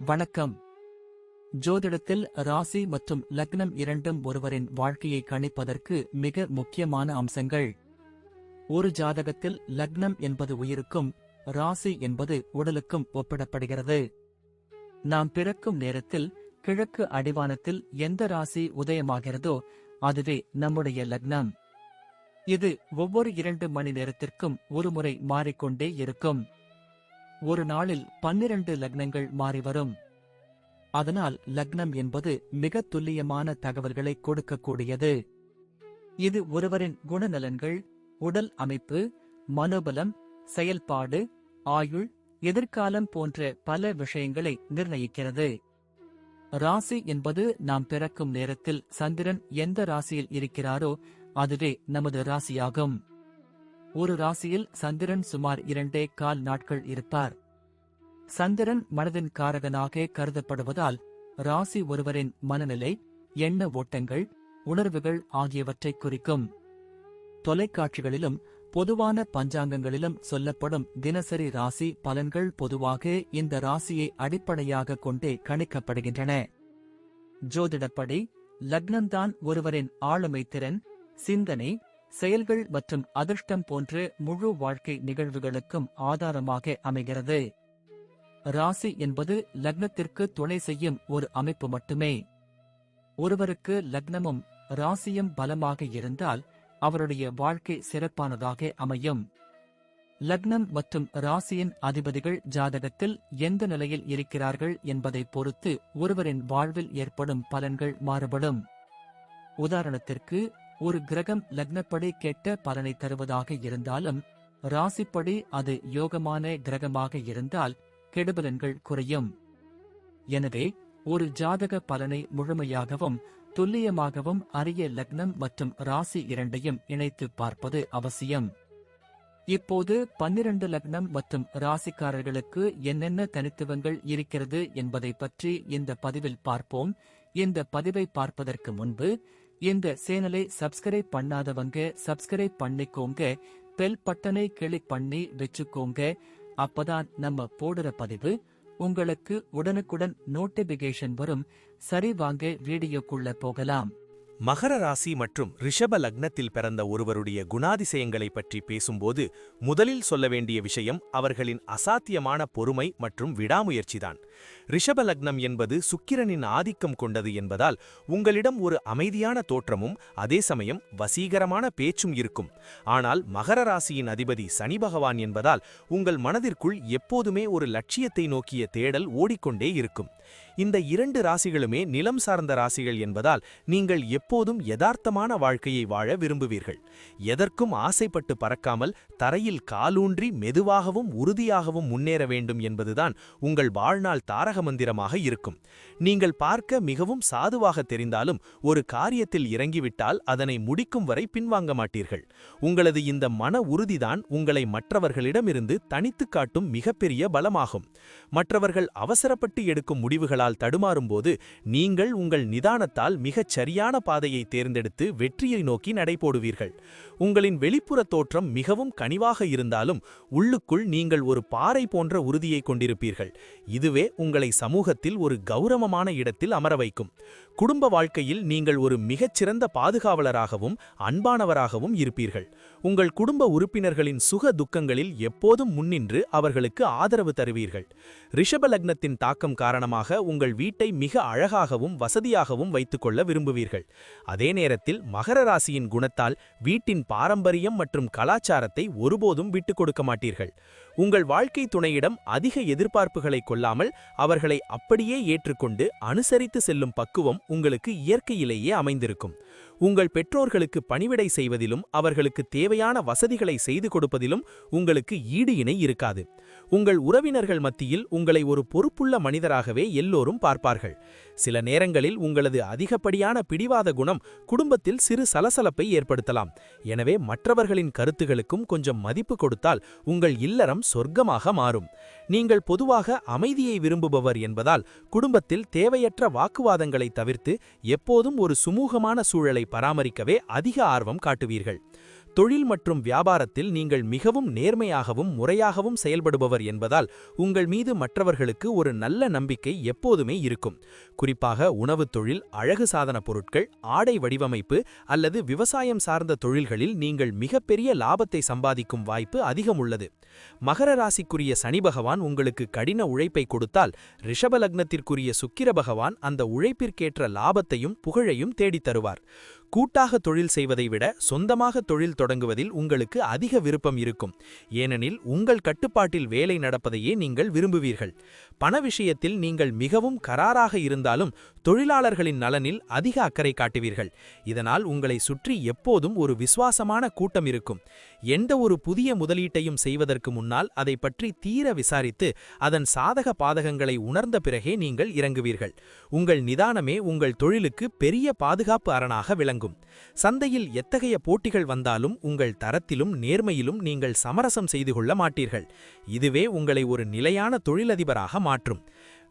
வணக்கம். ஜோதிடத்தில் ராசி மற்றும் லக்னம் இரண்டும் ஒருவரின் வாழ்க்கையை கணிப்பதற்கு மிக முக்கியமான அம்சங்கள். ஒரு ஜாதகத்தில் லக்னம் என்பது உயிருக்கும், ராசி என்பது உடலுக்கும் ஒப்பிடப்படுகிறது. நாம் பிறக்கும் நேரத்தில் கிழக்கு அடிவானத்தில் எந்த ராசி உதயமாகிறதோ அதுவே நம்முடைய லக்னம். இது ஒவ்வொரு 2 மணி நேரத்திற்கும் ஒருமுறை மாறிக்கொண்டே இருக்கும். ஒரு நாளில் 12 லக்னங்கள் மாறிவரும். அதனால் லக்னம் என்பது மிக துல்லியமான தகவல்களை கொடுக்கக்கூடியது. இது ஒருவரின் குணநலன்கள், உடல் அமைப்பு, மனோபலம், செயல்பாடு, ஆயுள், எதிர்காலம் போன்ற பல விஷயங்களை நிர்ணயிக்கிறது. ராசி என்பது நாம் பிறக்கும் நேரத்தில் சந்திரன் எந்த ராசியில் இருக்கிறாரோ அதுவே நமது ராசியாகும். ஒரு ராசியில் சந்திரன் சுமார் 2.25 நாட்கள் இருப்பார். சந்திரன் மனதின் காரகனாக கருதப்படுவதால் ராசி ஒருவரின் மனநிலை, எண்ண ஓட்டங்கள், உணர்வுகள் ஆகியவற்றை குறிக்கும். தொலைக்காட்சிகளிலும் பொதுவான பஞ்சாங்கங்களிலும் சொல்லப்படும் தினசரி ராசி பலன்கள் பொதுவாக இந்த ராசியை அடிப்படையாக கொண்டே கணிக்கப்படுகின்றன. ஜோதிடப்படி லக்னம்தான் ஒருவரின் ஆளுமை திறன், சிந்தனை, செயல்கள் மற்றும் அதிர்ஷ்டம் போன்ற முழு வாழ்க்கை நிகழ்வுகளுக்கும் ஆதாரமாக அமைகிறது. ராசி என்பது லக்னத்திற்கு துணை செய்யும் ஒரு அமைப்பு மட்டுமே. ஒருவருக்கு லக்னமும் ராசியும் பலமாக இருந்தால் அவருடைய வாழ்க்கை சிறப்பானதாக அமையும். லக்னம் மற்றும் ராசியின் அதிபதிகள் ஜாதகத்தில் எந்த நிலையில் இருக்கிறார்கள் என்பதை பொறுத்து ஒருவரின் வாழ்வில் ஏற்படும் பலன்கள் மாறுபடும். உதாரணத்திற்கு, ஒரு கிரகம் லக்னப்படி கெட்ட பலனை தருவதாக இருந்தாலும் ராசிப்படி அது யோகமான கிரகமாக இருந்தால் கெடுபலன்கள் குறையும். எனவே ஒரு ஜாதக பலனை முழுமையாகவும் துல்லியமாகவும் அறிய லக்னம் மற்றும் ராசி இரண்டையும் இணைத்து பார்ப்பது அவசியம். இப்போது 12 லக்னம் மற்றும் ராசிக்காரர்களுக்கு என்னென்ன தனித்துவங்கள் இருக்கிறது என்பதை பற்றி இந்த பதிவில் பார்ப்போம். இந்த பதிவை பார்ப்பதற்கு முன்பு இந்த சேனலை சப்ஸ்கிரைப் பண்ணாதவங்க சப்ஸ்கிரைப் பண்ணிக்கோங்க, பெல் பட்டனை கிளிக் பண்ணி வச்சுக்கோங்க. அப்பதான் நம்ம போடுற பதிவு உங்களுக்கு உடனுக்குடன் நோட்டிபிகேஷன் வரும். சரி, வாங்க வீடியோக்குள்ள போகலாம். மகர ராசி மற்றும் ரிஷப லக்னத்தில் பிறந்த ஒருவருடைய குணாதிசயங்களை பற்றி பேசும்போது முதலில் சொல்ல வேண்டிய விஷயம் அவர்களின் அசாத்தியமான பொறுமை மற்றும் விடாமுயற்சிதான். ரிஷப லக்னம் என்பது சுக்கிரனின் ஆதிக்கம் கொண்டது என்பதால் உங்களிடம் ஒரு அமைதியான தோற்றமும் அதே சமயம் வசீகரமான பேச்சும் இருக்கும். ஆனால் மகர ராசியின் அதிபதி சனி பகவான் என்பதால் உங்கள் மனதிற்குள் எப்போதுமே ஒரு லட்சியத்தை நோக்கிய தேடல் ஓடிக்கொண்டே இருக்கும். இந்த 2 ராசிகளுமே நிலம் சார்ந்த ராசிகள் என்பதால் நீங்கள் எப்போதும் யதார்த்தமான வாழ்க்கையை வாழ விரும்புவீர்கள். எதற்கும் ஆசைப்பட்டு பறக்காமல் தரையில் காலூன்றி மெதுவாகவும் உறுதியாகவும் முன்னேற வேண்டும் என்பதுதான் உங்கள் வாழ்நாள் தாரக மந்திரமாக இருக்கும். நீங்கள் பார்க்க மிகவும் சாதுவாக தெரிந்தாலும் ஒரு காரியத்தில் இறங்கிவிட்டால் அதனை முடிக்கும் வரை பின்வாங்க மாட்டீர்கள். உங்களது இந்த மன உறுதிதான் உங்களை மற்றவர்களிடமிருந்து தனித்து காட்டும் மிகப்பெரிய பலமாகும். மற்றவர்கள் அவசரப்பட்டு எடுக்கும் முடிவுகளால் தடுமாறும்போது நீங்கள் உங்கள் நிதானத்தால் மிகச் சரியான பாதையை தேர்ந்தெடுத்து வெற்றியை நோக்கி நடைபோடுவீர்கள். உங்களின் வெளிப்புற தோற்றம் மிகவும் கனிவாக இருந்தாலும் உள்ளுக்குள் நீங்கள் ஒரு பாறை போன்ற உறுதியை கொண்டிருப்பீர்கள். இதுவே உங்களை சமூகத்தில் ஒரு கௌரவமான இடத்தில் அமர வைக்கும். குடும்ப வாழ்க்கையில் நீங்கள் ஒரு மிகச்சிறந்த பாதுகாவலராகவும் அன்பானவராகவும் இருப்பீர்கள். உங்கள் குடும்ப உறுப்பினர்களின் சுக துக்கங்களில் எப்போதும் முன்னின்று அவர்களுக்கு ஆதரவு தருவீர்கள். ரிஷப லக்னத்தின் தாக்கம் காரணமாக உங்கள் வீட்டை மிக அழகாகவும் வசதியாகவும் வைத்துக்கொள்ள விரும்புவீர்கள். அதே நேரத்தில் மகர ராசியின் குணத்தால் வீட்டின் பாரம்பரியம் மற்றும் கலாச்சாரத்தை ஒருபோதும் விட்டுக் கொடுக்க மாட்டீர்கள். உங்கள் வாழ்க்கை துணையிடம் அதிக எதிர்பார்ப்புகளை கொள்ளாமல் அவர்களை அப்படியே ஏற்றுக்கொண்டு அனுசரித்து செல்லும் பக்குவம் உங்களுக்கு இயற்கையிலேயே அமைந்திருக்கும். உங்கள் பெற்றோர்களுக்கு பணிவிடை செய்வதிலும் அவர்களுக்கு தேவையான வசதிகளை செய்து கொடுப்பதிலும் உங்களுக்கு ஈடு இணை இருக்காது. உங்கள் உறவினர்கள் மத்தியில் உங்களை ஒரு பொறுப்புள்ள மனிதராகவே எல்லோரும் பார்ப்பார்கள். சில நேரங்களில் உங்களது அதிகப்படியான பிடிவாத குணம் குடும்பத்தில் சிறு சலசலப்பை ஏற்படுத்தலாம். எனவே மற்றவர்களின் கருத்துகளுக்கும் கொஞ்சம் மதிப்பு கொடுத்தால் உங்கள் இல்லறம் சொர்க்கமாக மாறும். நீங்கள் பொதுவாக அமைதியை விரும்புபவர் என்பதால் குடும்பத்தில் தேவையற்ற வாக்குவாதங்களை தவிர்த்து எப்போதும் ஒரு சுமூகமான சூழலை பராமரிக்கவே அதிக ஆர்வம் காட்டுவீர்கள். தொழில் மற்றும் வியாபாரத்தில் நீங்கள் மிகவும் நேர்மையாகவும் முறையாகவும் செயல்படுபவர் என்பதால் உங்கள் மீது மற்றவர்களுக்கு ஒரு நல்ல நம்பிக்கை எப்போதுமே இருக்கும். குறிப்பாக உணவுத் தொழில், அழகு சாதன பொருட்கள், ஆடை வடிவமைப்பு அல்லது விவசாயம் சார்ந்த தொழில்களில் நீங்கள் மிகப்பெரிய லாபத்தை சம்பாதிக்கும் வாய்ப்பு அதிகம் உள்ளது. மகர ராசிக்குரிய சனி பகவான் உங்களுக்கு கடின உழைப்பை கொடுத்தால், ரிஷப லக்னத்திற்குரிய சுக்கிர பகவான் அந்த உழைப்பிற்கேற்ற லாபத்தையும் புகழையும் தேடித் தருவார். கூட்டாக தொழில் செய்வதை விட சொந்தமாக தொழில் தொடங்குவதில் உங்களுக்கு அதிக விருப்பம் இருக்கும். ஏனெனில் உங்கள் கட்டுப்பாட்டில் வேலை நடப்பதையே நீங்கள் விரும்புவீர்கள். பண விஷயத்தில் நீங்கள் மிகவும் கராராக இருந்தாலும் தொழிலாளர்களின் நலனில் அதிக அக்கறை காட்டுவீர்கள். இதனால் உங்களை சுற்றி எப்போதும் ஒரு விசுவாசமான கூட்டம் இருக்கும். எந்த ஒரு புதிய முதலீட்டையும் செய்வதற்கு முன்னால் அதை பற்றி தீர விசாரித்து அதன் சாதக பாதகங்களை உணர்ந்த பிறகே நீங்கள் இறங்குவீர்கள். உங்கள் நிதானமே உங்கள் தொழிலுக்கு பெரிய பாதுகாப்பு அரணாக விளங்கும். சந்தையில் எத்தகைய போட்டிகள் வந்தாலும் உங்கள் தரத்திலும் நேர்மையிலும் நீங்கள் சமரசம் செய்து கொள்ள மாட்டீர்கள். இதுவே உங்களை ஒரு நிலையான தொழிலதிபராக மாற்றும்.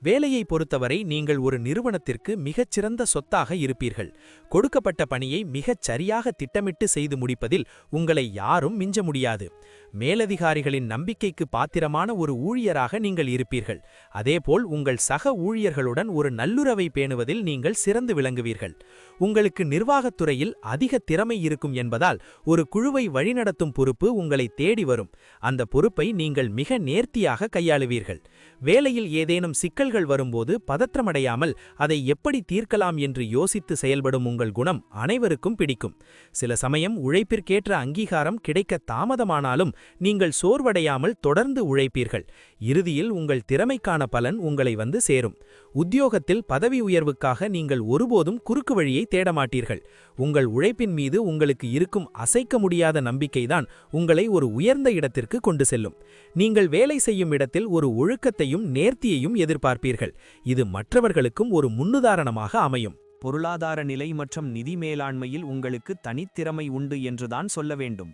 வேலையை பொறுத்தவரை நீங்கள் ஒரு நிறுவனத்திற்கு மிகச்சிறந்த சொத்தாக இருப்பீர்கள். கொடுக்கப்பட்ட பணியை மிகச் சரியாக திட்டமிட்டு செய்து முடிப்பதில் உங்களை யாரும் மிஞ்ச முடியாது. மேலதிகாரிகளின் நம்பிக்கைக்கு பாத்திரமான ஒரு ஊழியராக நீங்கள் இருப்பீர்கள். அதேபோல் உங்கள் சக ஊழியர்களுடன் ஒரு நல்லுறவை பேணுவதில் நீங்கள் சிறந்து விளங்குவீர்கள். உங்களுக்கு நிர்வாகத்துறையில் அதிக திறமை இருக்கும் என்பதால் ஒரு குழுவை வழிநடத்தும் பொறுப்பு உங்களை தேடி வரும். அந்த பொறுப்பை நீங்கள் மிக நேர்த்தியாக கையாளுவீர்கள். வேலையில் ஏதேனும் சிக்கல்கள் வரும்போது பதற்றமடையாமல் அதை எப்படி தீர்க்கலாம் என்று யோசித்து செயல்படும் உங்கள் குணம் அனைவருக்கும் பிடிக்கும். சில சமயம் உழைப்பிற்கேற்ற அங்கீகாரம் கிடைக்க தாமதமானாலும் நீங்கள் சோர்வடையாமல் தொடர்ந்து உழைப்பீர்கள். இறுதியில் உங்கள் திறமைக்கான பலன் உங்களை வந்து சேரும். உத்தியோகத்தில் பதவி உயர்வுக்காக நீங்கள் ஒருபோதும் குறுக்கு வழியை தேடமாட்டீர்கள். உங்கள் உழைப்பின் மீது உங்களுக்கு இருக்கும் அசைக்க முடியாத நம்பிக்கைதான் உங்களை ஒரு உயர்ந்த இடத்திற்கு கொண்டு செல்லும். நீங்கள் வேலை செய்யும் இடத்தில் ஒரு ஒழுக்கத்தையும் நேர்த்தியையும் எதிர்பார்ப்பீர்கள். இது மற்றவர்களுக்கும் ஒரு முன்னுதாரணமாக அமையும். பொருளாதார நிலை மற்றும் நிதி மேலாண்மையில் உங்களுக்கு தனித்திறமை உண்டு என்றுதான் சொல்ல வேண்டும்.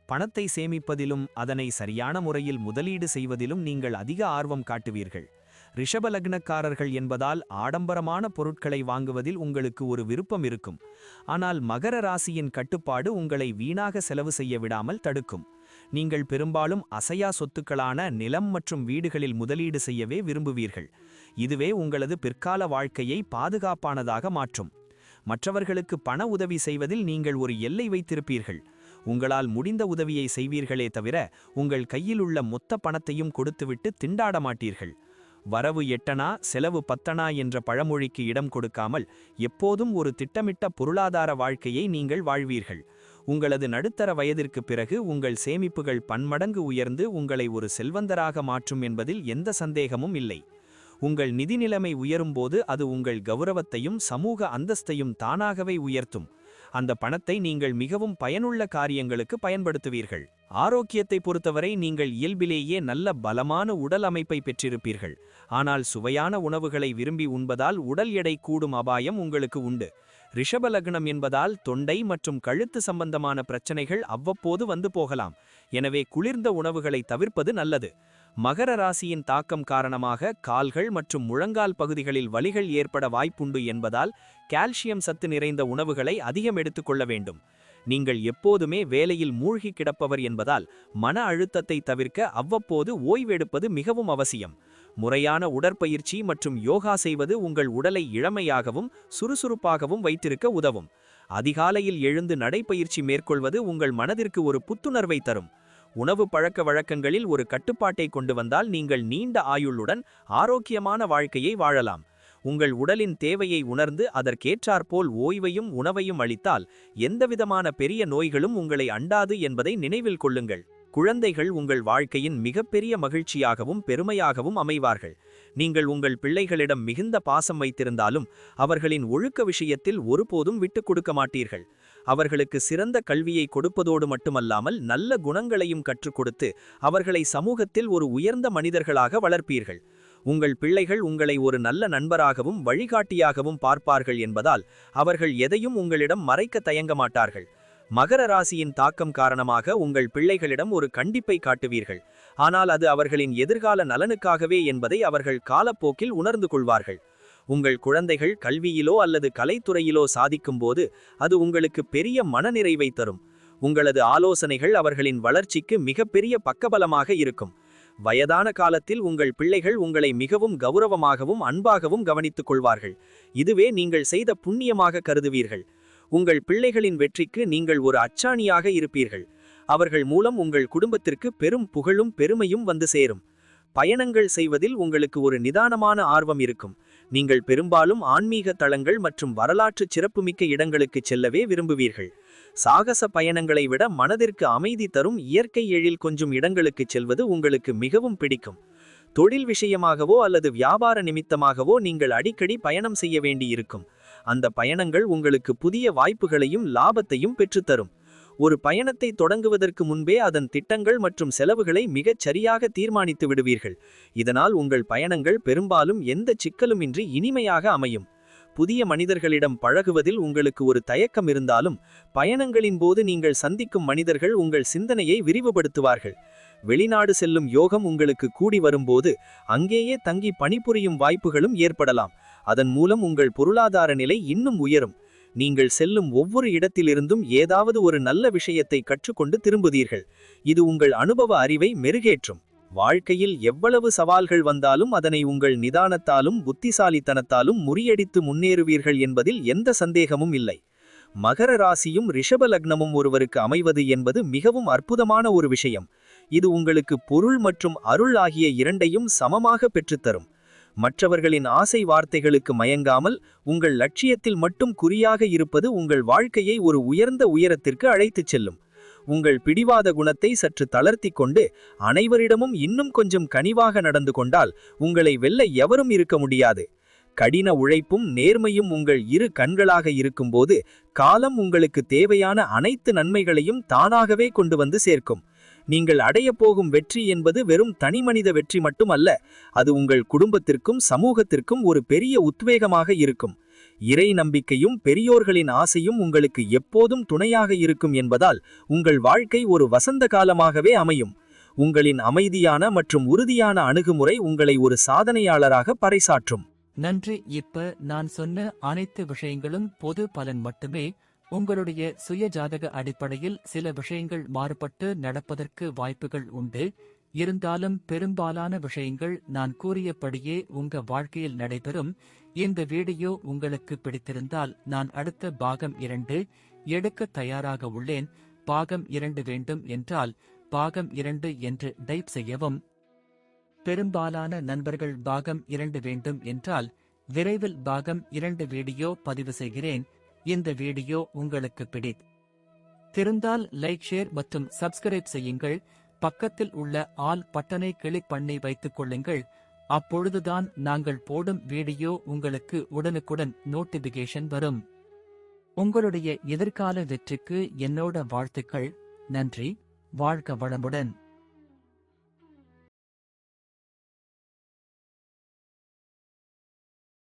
பணத்தை சேமிப்பதிலும் அதனை சரியான முறையில் முதலீடு செய்வதிலும் நீங்கள் அதிக ஆர்வம் காட்டுவீர்கள். ரிஷப லக்னக்காரர்கள் என்பதால் ஆடம்பரமான பொருட்களை வாங்குவதில் உங்களுக்கு ஒரு விருப்பம் இருக்கும். ஆனால் மகர ராசியின் கட்டுப்பாடு உங்களை வீணாக செலவு செய்ய விடாமல் தடுக்கும். நீங்கள் பெரும்பாலும் அசையா சொத்துக்களான நிலம் மற்றும் வீடுகளில் முதலீடு செய்யவே விரும்புவீர்கள். இதுவே உங்களது பிற்கால வாழ்க்கையை பாதுகாப்பானதாக மாற்றும். மற்றவர்களுக்கு பண உதவி செய்வதில் நீங்கள் ஒரு எல்லை வைத்திருப்பீர்கள். உங்களால் முடிந்த உதவியை செய்வீர்களே தவிர உங்கள் கையில் உள்ள மொத்த பணத்தையும் கொடுத்துவிட்டு திண்டாட மாட்டீர்கள். வரவு 8 செலவு 10 என்ற பழமொழிக்கு இடம் கொடுக்காமல் எப்போதும் ஒரு திட்டமிட்ட பொருளாதார வாழ்க்கையை நீங்கள் வாழ்வீர்கள். உங்களது நடுத்தர வயதிற்கு பிறகு உங்கள் சேமிப்புகள் பன்மடங்கு உயர்ந்து உங்களை ஒரு செல்வந்தராக மாற்றும் என்பதில் எந்த சந்தேகமும் இல்லை. உங்கள் நிதி நிலைமை உயரும்போது அது உங்கள் கௌரவத்தையும் சமூக அந்தஸ்தையும் தானாகவே உயர்த்தும். அந்த பணத்தை நீங்கள் மிகவும் பயனுள்ள காரியங்களுக்கு பயன்படுத்துவீர்கள். ஆரோக்கியத்தை பொறுத்தவரை நீங்கள் இயல்பிலேயே நல்ல பலமான உடல் அமைப்பை பெற்றிருப்பீர்கள். ஆனால் சுவையான உணவுகளை விரும்பி உண்பதால் உடல் எடை கூடும் அபாயம் உங்களுக்கு உண்டு. ரிஷப லக்னம் என்பதால் தொண்டை மற்றும் கழுத்து சம்பந்தமான பிரச்சனைகள் அவ்வப்போது வந்து போகலாம். எனவே குளிர்ந்த உணவுகளை தவிர்ப்பது நல்லது. மகர ராசியின் தாக்கம் காரணமாக கால்கள் மற்றும் முழங்கால் பகுதிகளில் வலிகள் ஏற்பட வாய்ப்புண்டு என்பதால் கால்சியம் சத்து நிறைந்த உணவுகளை அதிகம் எடுத்துக்கொள்ள வேண்டும். நீங்கள் எப்போதுமே வேலையில் மூழ்கி கிடப்பவர் என்பதால் மன அழுத்தத்தை தவிர்க்க அவ்வப்போது ஓய்வெடுப்பது மிகவும் அவசியம். முறையான உடற்பயிற்சி மற்றும் யோகா செய்வது உங்கள் உடலை இளமையாகவும் சுறுசுறுப்பாகவும் வைத்திருக்க உதவும். அதிகாலையில் எழுந்து நடைப்பயிற்சி மேற்கொள்வது உங்கள் மனதிற்கு ஒரு புத்துணர்வை தரும். உணவு பழக்க வழக்கங்களில் ஒரு கட்டுப்பாட்டை கொண்டு வந்தால் நீங்கள் நீண்ட ஆயுளுடன் ஆரோக்கியமான வாழ்க்கையை வாழலாம். உங்கள் உடலின் தேவையை உணர்ந்து அதற்கேற்றாற்போல் ஓய்வையும் உணவையும் அளித்தால் எந்தவிதமான பெரிய நோய்களும் உங்களை அண்டாது என்பதை நினைவில் கொள்ளுங்கள். குழந்தைகள் உங்கள் வாழ்க்கையின் மிகப்பெரிய மகிழ்ச்சியாகவும் பெருமையாகவும் அமைவார்கள். நீங்கள் உங்கள் பிள்ளைகளிடம் மிகுந்த பாசம் வைத்திருந்தாலும் அவர்களின் ஒழுக்க விஷயத்தில் ஒருபோதும் விட்டுக் கொடுக்க மாட்டீர்கள். அவர்களுக்கு சிறந்த கல்வியை கொடுப்பதோடு மட்டுமல்லாமல் நல்ல குணங்களையும் கற்றுக் கொடுத்து அவர்களை சமூகத்தில் ஒரு உயர்ந்த மனிதர்களாக வளர்ப்பீர்கள். உங்கள் பிள்ளைகள் உங்களை ஒரு நல்ல நண்பராகவும் வழிகாட்டியாகவும் பார்ப்பார்கள் என்பதால் அவர்கள் எதையும் உங்களிடம் மறைக்க தயங்க மாட்டார்கள். மகர ராசியின் தாக்கம் காரணமாக உங்கள் பிள்ளைகளிடம் ஒரு கண்டிப்பை காட்டுவீர்கள். ஆனால் அது அவர்களின் எதிர்கால நலனுக்காகவே என்பதை அவர்கள் காலப்போக்கில் உணர்ந்து கொள்வார்கள். உங்கள் குழந்தைகள் கல்வியிலோ அல்லது கலைத்துறையிலோ சாதிக்கும்போது அது உங்களுக்கு பெரிய மனநிறைவை தரும். உங்களது ஆலோசனைகள் அவர்களின் வளர்ச்சிக்கு மிகப்பெரிய பக்கபலமாக இருக்கும். வயதான காலத்தில் உங்கள் பிள்ளைகள் உங்களை மிகவும் கௌரவமாகவும் அன்பாகவும் கவனித்துக் கொள்வார்கள். இதுவே நீங்கள் செய்த புண்ணியமாக கருதுவீர்கள். உங்கள் பிள்ளைகளின் வெற்றிக்கு நீங்கள் ஒரு அச்சாணியாக இருப்பீர்கள். அவர்கள் மூலம் உங்கள் குடும்பத்திற்கு பெரும் புகழும் பெருமையும் வந்து சேரும். பயணங்கள் செய்வதில் உங்களுக்கு ஒரு நிதானமான ஆர்வம் இருக்கும். நீங்கள் பெரும்பாலும் ஆன்மீக தளங்கள் மற்றும் வரலாற்று சிறப்புமிக்க இடங்களுக்கு செல்லவே விரும்புவீர்கள். சாகச பயணங்களை விட மனதிற்கு அமைதி தரும் இயற்கை எழில் கொஞ்சம் இடங்களுக்கு செல்வது உங்களுக்கு மிகவும் பிடிக்கும். தொழில் விஷயமாகவோ அல்லது வியாபார நிமித்தமாகவோ நீங்கள் அடிக்கடி பயணம் செய்ய வேண்டியிருக்கும். அந்த பயணங்கள் உங்களுக்கு புதிய வாய்ப்புகளையும் லாபத்தையும் பெற்றுத்தரும். ஒரு பயணத்தை தொடங்குவதற்கு முன்பே அதன் திட்டங்கள் மற்றும் செலவுகளை மிகச் சரியாக தீர்மானித்து விடுவீர்கள். இதனால் உங்கள் பயணங்கள் பெரும்பாலும் எந்த சிக்கலுமின்றி இனிமையாக அமையும். புதிய மனிதர்களிடம் பழகுவதில் உங்களுக்கு ஒரு தயக்கம் இருந்தாலும் பயணங்களின் போது நீங்கள் சந்திக்கும் மனிதர்கள் உங்கள் சிந்தனையை விரிவுபடுத்துவார்கள். வெளிநாடு செல்லும் யோகம் உங்களுக்கு கூடி வரும்போது அங்கேயே தங்கி பணிபுரியும் வாய்ப்புகளும் ஏற்படலாம். அதன் மூலம் உங்கள் பொருளாதார நிலை இன்னும் உயரும். நீங்கள் செல்லும் ஒவ்வொரு இடத்திலிருந்தும் ஏதாவது ஒரு நல்ல விஷயத்தை கற்றுக்கொண்டு திரும்புவீர்கள். இது உங்கள் அனுபவ அறிவை மெருகேற்றும். வாழ்க்கையில் எவ்வளவு சவால்கள் வந்தாலும் அதனை உங்கள் நிதானத்தாலும் புத்திசாலித்தனத்தாலும் முறியடித்து முன்னேறுவீர்கள் என்பதில் எந்த சந்தேகமும் இல்லை. மகர ராசியும் ரிஷப லக்னமும் ஒருவருக்கு அமைவது என்பது மிகவும் அற்புதமான ஒரு விஷயம். இது உங்களுக்கு பொருள் மற்றும் அருள் ஆகிய இரண்டையும் சமமாக பெற்றுத்தரும். மற்றவர்களின் ஆசை வார்த்தைகளுக்கு மயங்காமல் உங்கள் லட்சியத்தில் மட்டும் குறியாக இருப்பது உங்கள் வாழ்க்கையை ஒரு உயர்ந்த உயரத்திற்கு அழைத்துச் செல்லும். உங்கள் பிடிவாத குணத்தை சற்று தளர்த்தி கொண்டு அனைவரிடமும் இன்னும் கொஞ்சம் கனிவாக நடந்து கொண்டால் உங்களை வெல்ல எவரும் இருக்க முடியாது. கடின உழைப்பும் நேர்மையும் உங்கள் இரு கண்களாக இருக்கும்போது காலம் உங்களுக்கு தேவையான அனைத்து நன்மைகளையும் தானாகவே கொண்டு வந்து சேர்க்கும். நீங்கள் அடையப் போகும் வெற்றி என்பது வெறும் தனிமனித வெற்றி மட்டுமல்ல, அது உங்கள் குடும்பத்திற்கும் சமூகத்திற்கும் ஒரு பெரிய உத்வேகமாக இருக்கும். இறை நம்பிக்கையும் பெரியோர்களின் ஆசையும் உங்களுக்கு எப்போதும் துணையாக இருக்கும் என்பதால் உங்கள் வாழ்க்கை ஒரு வசந்த காலமாகவே அமையும். உங்களின் அமைதியான மற்றும் உறுதியான அணுகுமுறை உங்களை ஒரு சாதனையாளராக பறைசாற்றும். நன்றி. இப்ப நான் சொன்ன அனைத்து விஷயங்களும் பொது பலன் மட்டுமே. உங்களுடைய சுய ஜாதக அடிப்படையில் சில விஷயங்கள் மாறுபட்டு நடப்பதற்கு வாய்ப்புகள் உண்டு. இருந்தாலும் பெரும்பாலான விஷயங்கள் நான் கூறியபடியே உங்க வாழ்க்கையில் நடைபெறும். இந்த வீடியோ உங்களுக்கு பிடித்திருந்தால் நான் அடுத்த பாகம் 2 எடுக்க தயாராக உள்ளேன். பாகம் 2 வேண்டும் என்றால் பாகம் 2 என்று டைப் செய்யவும். பெரும்பாலான நண்பர்கள் பாகம் 2 வேண்டும் என்றால் விரைவில் பாகம் 2 வீடியோ பதிவு செய்கிறேன். இந்த வீடியோ உங்களுக்கு பிடித்திருந்தால் லைக், ஷேர் மற்றும் சப்ஸ்கிரைப் செய்யுங்கள். பக்கத்தில் உள்ள ஆல் பட்டனை கிளிக் பண்ணி வைத்துக் கொள்ளுங்கள். அப்பொழுதுதான் நாங்கள் போடும் வீடியோ உங்களுக்கு உடனுக்குடன் நோட்டிபிகேஷன் வரும். உங்களுடைய எதிர்கால வெற்றிக்கு என்னோட வாழ்த்துக்கள். நன்றி. வாழ்க வளமுடன்.